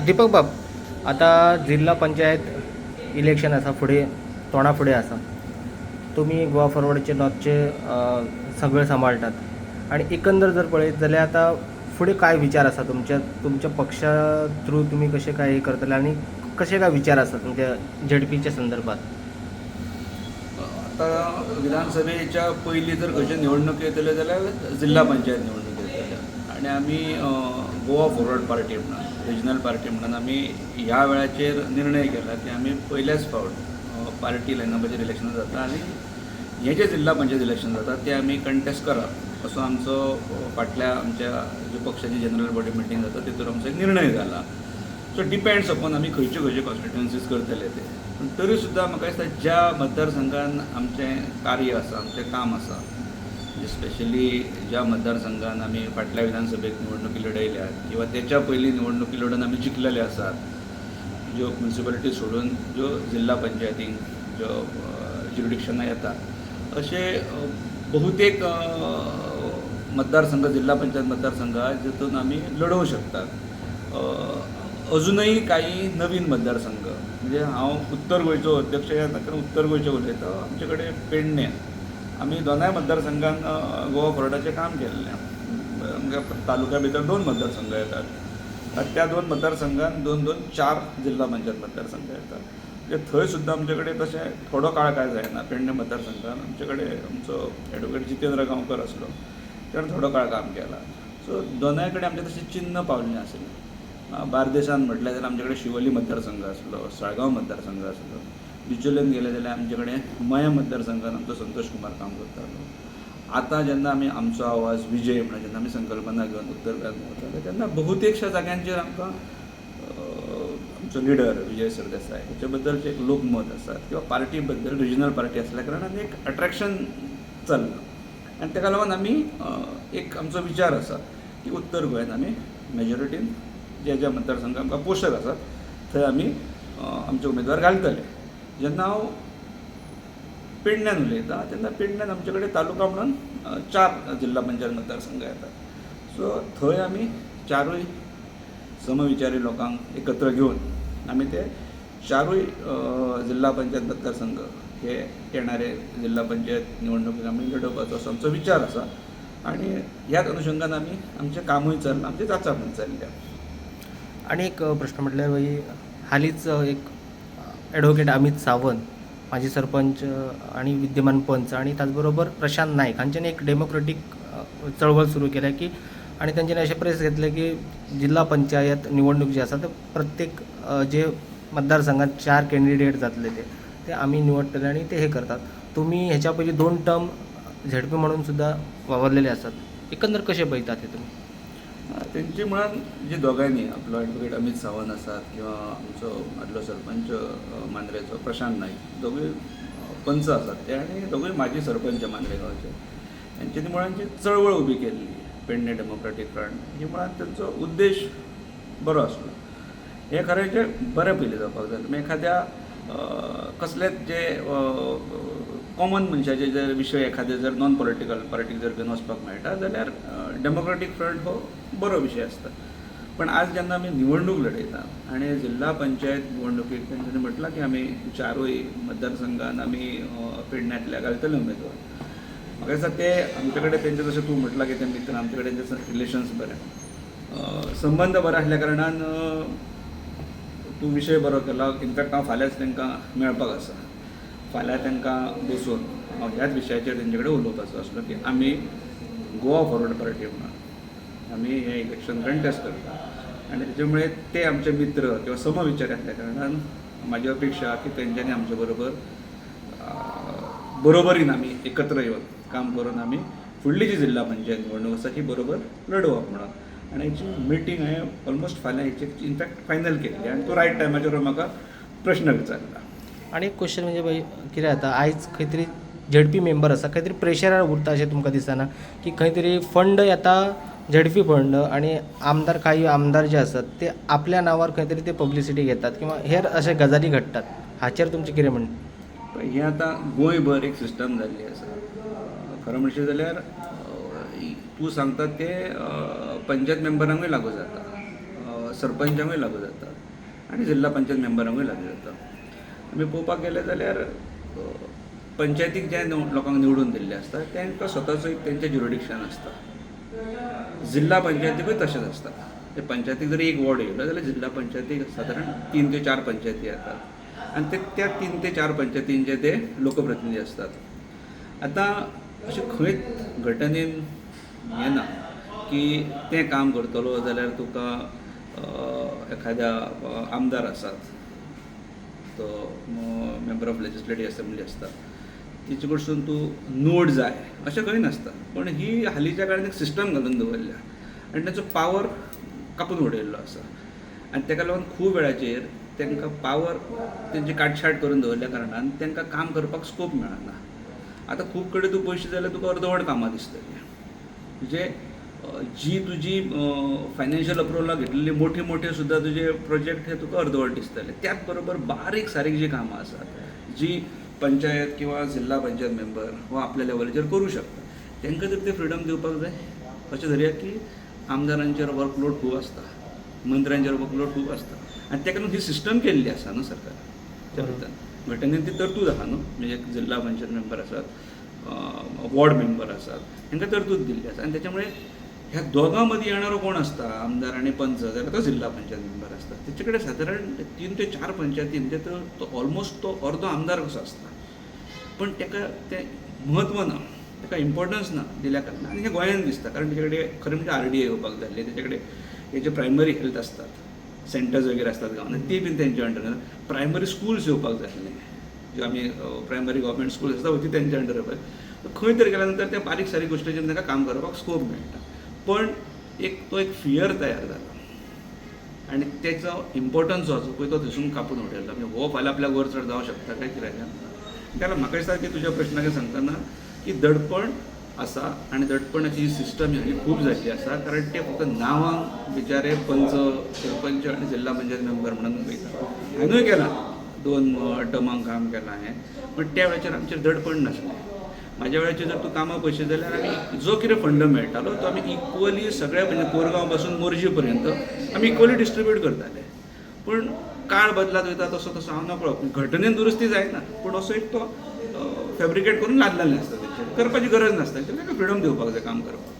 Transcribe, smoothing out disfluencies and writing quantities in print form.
दीपक बाब, आता जिल्हा पंचायत इलेक्शन आसा फुडें तोंडा फुडें आसा. तुम्ही गोवा फॉरवर्डचे नॉर्थचे सगळे सांबाळटात आणि एकंदर जर पळयत जाल्यार आता फुडें काय विचार आसा तुमच्या पक्षा थ्रू तुम्ही कशें काय हे करतले आणि कशें काय विचार आसा तुमच्या झेडपीच्या संदर्भात? आता विधानसभेच्या पयलीं जर खंयचे निवडणूक येतले जाल्यार जिल्हा पंचायत निवडणूक येतले आनी आमी गोवा फॉरवर्ड पार्टी म्हणून रिजनल पार्टी म्हणून आमी ह्या वेळाचेर निर्णय केला की आमी पयलेच फावट पार्टी लायनअपाचेर इलेक्शन जाता आनी हे जे जिल्हा पंचायत इलेक्शन जाता ते आमी कंटेस्ट करप असो आमचो फाटल्या आमच्या जे पक्षाची जनरल बॉडी मिटींग जाता तेतून आमचो एक निर्णय जाला. सो डिपेंड्स अपॉन आमी खंयच्यो खंयच्यो कॉन्स्टिट्युएन्सीज करतले ते. पण तरी सुद्दां म्हाका दिसता ज्या मतदारसंघान आमचें कार्य आसा आमचें काम आसा म्हणजे स्पेशली ज्या मतदारसंघान आमी फाटल्या विधानसभेक निवडणुकी लढयल्यात किंवा तेच्या पयलीं निवडणुकी लढोवन आमी जिखलेले आसात, ज्यो म्युन्सिपालिटी सोडून ज्यो जिल्हा पंचायतींक ज्यो ज्युरिडिक्शनां येतात अशे बहुतेक मतदारसंघ जिल्हा पंचायत मतदारसंघ जितून आमी लढोवं शकतात. अजूनही काही नवीन मतदारसंघ म्हणजे हांव उत्तर गोंयचो अध्यक्ष ह्या खातीर उत्तर गोंयचें उलयता. आमचे कडेन पेडणे आमी दोनाय मतदारसंघान गोवा फॉरवर्डाचें काम केल्लें. आमच्या तालुक्या भितर 2 मतदारसंघ येतात. त्या 2 मतदारसंघान 2-2 4 जिल्हा पंचायत मतदारसंघ येतात. म्हणजे थंय सुद्दां आमचे कडेन तशें थोडो काळ काय जायना. पेडणे मतदारसंघान आमचे कडेन आमचो एडवोकेट जितेंद्र गांवकर आसलो, ताणें थोडो काळ काम केलां. सो दोनाय कडेन आमचें तशें चिन्ह पावल्लें आसलें. बार्देशांत म्हटलें जाल्यार आमचे कडेन शिवोली मतदारसंघ आसलो, साळगांव मतदारसंघ आसलो. बिचोलेन गेले जाल्यार आमचे कडेन मया मतदारसंघान आमचो संतोश कुमार काम करतालो. आतां जेन्ना आमी आमचो आवाज विजय म्हणून जेन्ना आमी संकल्पना घेवन उत्तर गोंयांत वताले तेन्ना बहुतेकशा जाग्यांचेर आमकां आमचो लिडर विजय सरदेसाय हेचे बद्दलचे एक लोकमत आसात किंवा पार्टी बद्दल रिजनल पार्टी आसल्या कारणान एक अट्रॅक्शन चल्लां आनी ताका लागून आमी एक आमचो विचार आसा की उत्तर गोंयांत आमी मेजॉरिटीन ज्या मतदारसंघात आमकां पोस्टर आसात थंय आमी आमचे उमेदवार घालतले. जेन्ना हांव पेडण्यान उलयता तेन्ना पेडण्यान आमचे कडेन तालुका म्हणून 4 जिल्हा पंचायत मतदारसंघ येतात. सो थंय आमी 4य समविचारी लोकांक एकत्र घेवन आमी ते 4य जिल्हा पंचायत मतदारसंघ हे येणारे जिल्हा पंचायत निवडणुकीक आमी लडोवपाचो असो आमचो विचार आसा आनी ह्याच अनुशंगान आमी आमचें कामूय चल्लां, आमची चांचपणी चल्ल्या. आणि एक प्रश्न म्हटल्यार हालींच एक ॲडव्होकेट अमित सावंत माजी सरपंच आणि विद्यमान पंच आणि त्याचबरोबर प्रशांत नाईक हांच्यानी एक डेमोक्रेटिक चळवळ सुरू केल्या की आणि त्यांच्यानी असे प्रेस घेतले की जिल्हा पंचायत निवडणूक जी आसा ते प्रत्येक जे मतदारसंघात 4 कॅन्डिडेट जातले ते आम्ही निवडटले आणि ते हे करतात. तुम्ही ह्याच्या पयलीं 2 टर्म झेडपी म्हणून सुद्धा वावरलेले आसात. एकंदर कशें पळयतात ते तुमी? तेंचे म्हणान जे दोगांयनी आपलो ॲडव्होकेट अमित सावंत आसात किंवा आमचो आदलो सरपंच मांद्रेचो प्रशांत नाईक दोगूय पंच आसात ते आनी दोगूय माजी सरपंच मांद्रे गांवचे. हेंच्यांनी मुळान जी चळवळ उबी केल्ली पेडणे डेमोक्रेटीक फ्रंट ही मुळान तेंचो उद्देश बरो आसलो. हे खरें जे बरे पयलीं जावपाक जाय. तुमी एखाद्या कसलेच जे कॉमन मनशाचे जर विशय एखादे जर नॉन पॉलिटिकल पार्टीक जर घेवन वचपाक मेळटा जाल्यार डेमोक्रेटीक फ्रंट हो बरो विशय आसता. पण आज जेन्ना आमी निवडणूक लढयता आनी जिल्हा पंचायत निवडणुकीक तेंच्यांनी म्हटलां की आमी 4य मतदारसंघान आमी पेडण्यातल्या घालतले उमेदवार. म्हाका दिसता ते आमचे कडेन तेंचे जशें तूं म्हटलां की ते मित्र आमचे कडेन तेंचे रिलेशन्स बरे संबंद बरे आसल्या कारणान तूं विशय बरो केला. इनफॅक्ट हांव फाल्यांच तांकां मेळपाक आसा. फाल्यां तांकां बसून हांव ह्याच विशयाचेर तेंचे कडेन उलोवपाचो आसलो की आमी गोवा फॉरवर्ड पार्टी म्हणून आमी हें इलेक्शन कंटेस्ट करता आनी तेच्यामुळे ते आमचे मित्र किंवा समविचारी आसल्या कारणान म्हाजी अपेक्षा की तेंच्यांनी आमचे बरोबर बरोबरीन आमी एकत्र येवन काम करून आमी फुडली जी जिल्हा पंचायत निवडणूक आसा ही बरोबर लडोवप म्हणून. आनी हेची मिटींग हांवें ऑलमोस्ट फाल्यां हेची इनफॅक्ट फायनल केल्ली आनी तो रायट टायमाचेर म्हाका प्रश्न विचारला. आणि एक क्वेश्चन म्हणजे भाई कितें जाता आयज खंय तरी झेडपी मेंबर आसा खंय तरी प्रेशरार उरता अशें तुमकां दिसना की खंय तरी फंड येता झेडपी फंड आणि आमदार काही आमदार जे आसात ते आपल्या नांवार खंय तरी ते पब्लिसिटी घेतात किंवा हेर अशे गजाली घडटात. हाचेर तुमचें कितें म्हणणें? हें आतां गोंयभर एक सिस्टम जाल्ली आसा. खरें म्हणचें जाल्यार तूं सांगता ते पंचायत मेंबरांकूय लागू जाता. सरपंचांकूय लागू जाता आनी जिल्हा पंचायत मेंबरांकूय लागू जाता. आमी पळोवपाक गेले जाल्यार पंचायतीक जे लोकांक निवडून दिल्ले आसता तांकां स्वताचो एक तेंचें ज्युरिडिक्शन आसता. जिल्हा पंचायतीकूय तशेंच आसता. ते पंचायतीक जर एक वॉर्ड येयलो जाल्यार जिल्हा पंचायतीक सादारण 3 ते 4 पंचायती येतात आनी त्या 3 ते 4 पंचायतींचे ते लोकप्रतिनिधी असतात. आतां अशें खंयच घटनेन हें ना की तें काम करतलो जाल्यार तुका एखाद्या आमदार आसात, तो मेंबर ऑफ लेजिस्लेटिव्ह असेंब्ली आसता, तिचे कडसून तूं नोट जाय अशें खंय नासता. पण ही हालींच्या काळान एक सिस्टम घालून दवरल्या आनी ताचो पावर कापून उडयल्लो आसा आनी ताका लागून खूब वेळाचेर तांकां पावर तेंची काटछाट करून दवरल्या कारणान तांकां काम करपाक स्कोप मेळना. आतां खूब कडेन तूं पयशे जाल्यार तुका अर्दवट कामां दिसतलीं. म्हणजे जी तुजी फायनान्शियल अप्रुवलाक घेतलेली मोठे सुद्दां तुजे प्रोजेक्ट हे तुका अर्दवट दिसतले. त्याच बरोबर बारीक सारीक जी कामां आसात जी पंचायत किंवा जिल्हा पंचायत मेंबर हो आपल्या लेवलाचेर करूं शकता, तांकां जर ते फ्रिडम दिवपाक जाय. अशें धरया की आमदारांचेर वर्कलोड खूब आसता, मंत्र्यांचेर वर्कलोड खूब आसता आनी ताका लागून ही सिस्टम केल्ली आसा न्हू सरकाराच्या भितर. घटनेन ती तरतूद आसा न्हू. म्हणजे जिल्हा पंचायत मेंबर आसात, वॉर्ड मेंबर आसात, तांकां तरतूद दिल्ली आसा आनी त्याच्यामुळे ह्या दोगां मदीं येणारो कोण आसता, आमदार आनी पंच, जाल्यार तो जिल्हा पंचायत मेंबर आसता. तेचे कडेन सादारण 3 ते 4 पंचायती म्हणजे तो ऑलमोस्ट तो अर्दो आमदार कसो आसता. पण ताका तें म्हत्व ना, ताका इम्पॉर्टन्स ना दिल्या कारणान. आनी हें गोंयांत दिसता कारण तेचे कडेन खरें म्हणजे RDA येवपाक जाय. तेचे कडेन हेजे प्रायमरी हेल्थ आसतात, सेंटर्स वगैरे आसतात गांवांत, ती बीन तेंच्या अंडर. प्रायमरी स्कूल्स येवपाक जाय आसले, ज्यो आमी प्रायमरी गव्हर्मेंट स्कूल्स आसता ती तेंच्या अंडर येवपाक. खंय तरी गेल्या नंतर त्या बारीक सारीक गोश्टीचेर तांकां काम करपाक स्कोप मेळटा. पण तो एक फियर तयार जाला आनी तेचो इम्पॉर्टन्स जो आसा पळय तो थंयसून कापून उडयला. म्हणजे हो फाल्यां आपल्याक वर चड जावं शकता काय कित्याक. त्याला म्हाका दिसता की तुज्या प्रश्नाक सांगतना की दडपण आसा आनी दडपणाची ही सिस्टम ही खूब जाल्ली आसा. कारण ते फक्त नांवांक बिचारे पंच, सरपंच आनी जिल्हा पंचायत मेंबर म्हणून वयता. हांवेंय केलां 2 टर्मांक काम केलां हांवें, पण त्या वेळाचेर आमचेर दडपण नासलें. म्हाज्या वेळाचेर जर तूं कामां पयशे जाल्यार आमी जो कितें फंड मेळटालो तो आमी इक्वली सगळ्या म्हणजे कोरगांव पासून मोरजी पर्यंत आमी इक्वली डिस्ट्रिब्यूट करताले. पण काळ बदलात वयता तसो तसो हांव नकळो घटनेन दुरुस्ती जायना, पूण असो एक तो फॅब्रिकेट करून लादलेलें आसता. तेंचेर करपाची गरज नासता, ताका फ्रिडम दिवपाक जाय काम करपाक.